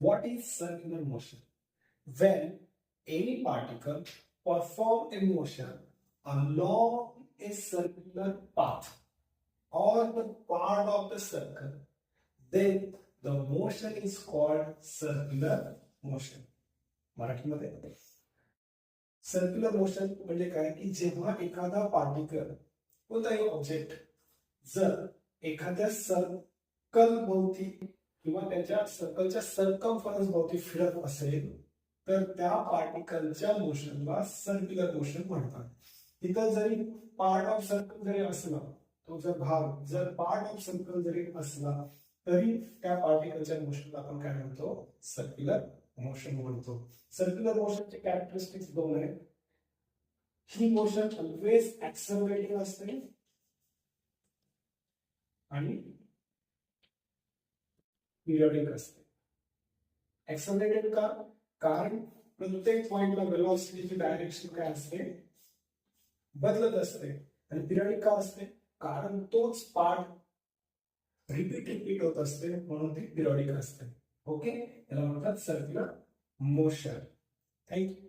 What is circular motion? When any particle perform a motion along a circular path or the part of the circle, then the motion is called circular motion. मराठीमध्ये circular motion म्हणजे काय की जेव्हा एखादा particle कोणताही object जर एखाद्या circle भोवती किंवा त्याच्या सर्कलच्या सर्कमफरन्स भोवती फिरत असेल तर त्या पार्टिकलच्या मोशनला सर्क्युलर मोशन म्हणतात. तिथं जरी पार्ट ऑफ सर्कल जरी असला, तो जर भाग जर पार्ट ऑफ सर्कल जरी असला तरी त्या पार्टिकलच्या मोशनला आपण काय म्हणतो? सर्क्युलर मोशन म्हणतो. सर्क्युलर मोशनचे कॅरेक्टरिस्टिक्स दोन आहेत. ही मोशन ऑलवेज ऍक्सलरेटिंग असते आणि पिरियडिक असते. ऍक्सलरेटेड का? कारण प्रत्येक पॉइंटला वेलोसिटीची डायरेक्शन काय असते? बदलत असते. आणि पिरियडिक का असते? कारण तोच पार्ट रिपीट होत असते, म्हणून ती पिरियडिक असते. ओके, याला म्हणतात सर्क्युलर मोशन. थँक्यू.